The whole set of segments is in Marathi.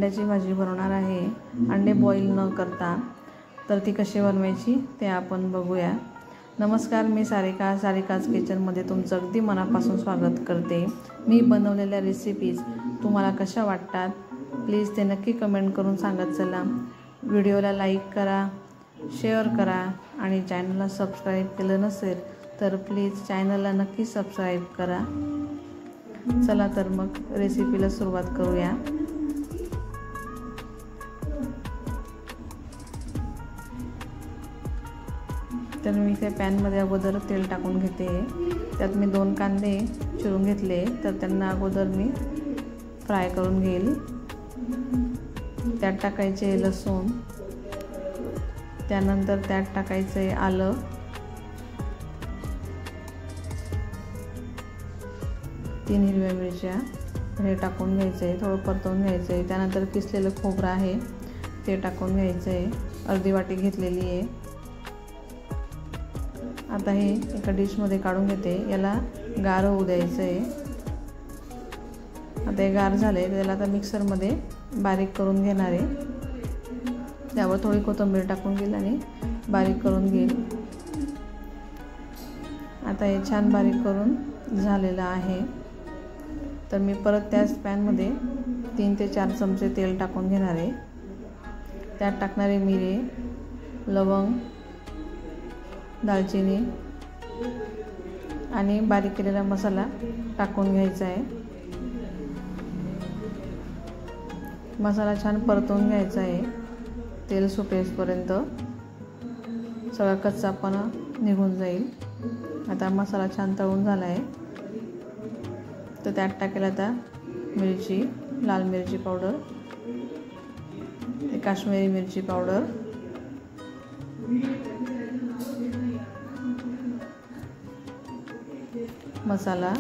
अंड्याची भाजी बनवणार आहे, अंडे बॉईल न करता. तर ती कशी बनवायची ते आपण बघूया. नमस्कार, मी सारिकाज किचनमध्ये तुमचं अगदी मनापासून स्वागत करते. मी बनवलेल्या रेसिपीज तुम्हाला कशा वाटतात प्लीज ते नक्की कमेंट करून सांगत चला. व्हिडिओला लाईक करा, शेअर करा आणि चॅनलला सबस्क्राईब केलं नसेल तर प्लीज चॅनलला नक्की सबस्क्राईब करा. चला तर मग रेसिपीला सुरुवात करूया. तर मी इथे पॅनमध्ये अगोदर तेल टाकून घेते. त्यात मी 2 कांदे चिरून घेतले, तर त्यांना अगोदर मी फ्राय करून घेईल. त्यात टाकायचे लसूण, त्यानंतर त्यात टाकायचे आलं, तीन हिरव्या मिरच्या हे टाकून घ्यायचे, थोडं परतवून घ्यायचे. त्यानंतर किसलेलं खोबरं आहे ते टाकून घ्यायचे, अर्धी वाटी घेतलेली आहे. आता हे एका डिशमध्ये काढून घेते. याला गार होऊ द्यायचं आहे. आता हे गार झाले, त्याला आता मिक्सरमध्ये बारीक करून घेणार आहे. त्यावर थोडी कोथिंबीर टाकून घेईल आणि बारीक करून घेईल. आता हे छान बारीक करून झालेलं आहे. तर मी परत त्याच पॅनमध्ये 3 ते 4 चमचे तेल टाकून घेणार आहे. त्यात टाकणारे मिरे, लवंग, दालचिनी आणि बारीक केलेला मसाला टाकून घ्यायचा आहे. मसाला छान परतवून घ्यायचा आहे. तेल सुटेपर्यंत सगळा कच्चापणा निघून जाईल. आता मसाला छान तळून झाला आहे. तर त्यात टाकेल आता मिरची, लाल मिरची पावडर, काश्मीरी मिरची पावडर, मसाला,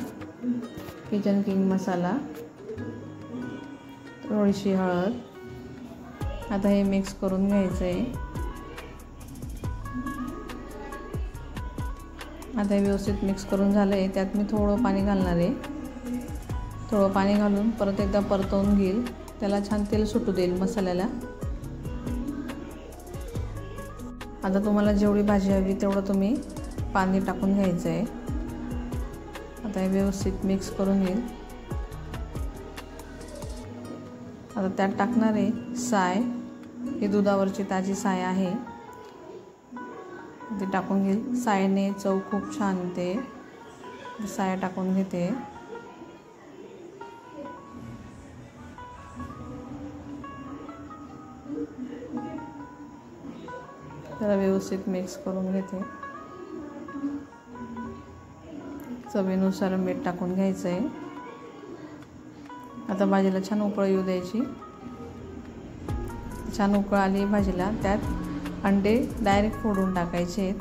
किचन किंग मसाला, थोडीशी हळद. आता हे मिक्स करून घ्यायचं आहे. आता हे व्यवस्थित मिक्स करून झालं आहे. त्यात मी थोडं पाणी घालणार आहे. थोडं पाणी घालून परत एकदा परतवून घेईल. त्याला छान तेल सुटू देईल मसाल्याला. आता तुम्हाला जेवढी भाजी हवी तेवढं तुम्ही पाणी टाकून घ्यायचं आहे. आता हे व्यवस्थित मिक्स करून घेईल. आता त्यात टाकणार आहे साय. ही दुधावरची ताजी साय आहे, ते टाकून घेईल. सायने चव खूप छान येते. साय टाकून घेते. जरा व्यवस्थित मिक्स करून घेते. चवीनुसार मीठ टाकून घ्यायचं आहे. आता भाजीला छान उकळ येऊ द्यायची. छान उकळ आली भाजीला, त्यात अंडे डायरेक्ट फोडून टाकायचे आहेत.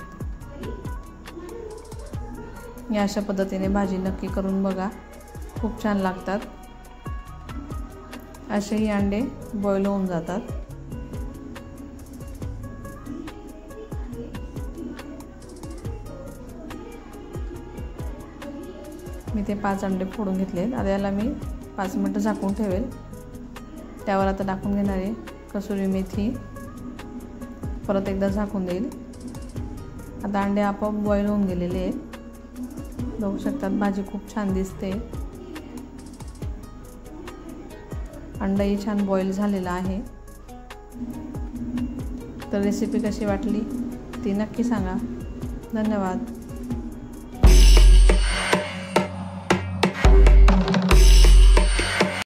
या अशा पद्धतीने भाजी नक्की करून बघा, खूप छान लागतात. असेही अंडे बॉईल होऊन जातात. मी ते 5 अंडे फोडून घेतलेत. आता याला मी 5 मिनटं झाकून ठेवेल. त्यावर आता टाकून घेणार आहे कसुरी मेथी. परत एकदा झाकून देईल. आता अंडे आपोआप बॉईल होऊन गेलेले आहेत. बघू शकतात भाजी खूप छान दिसते. अंडाही छान बॉईल झालेला आहे. तर रेसिपी कशी वाटली ती नक्की सांगा. धन्यवाद.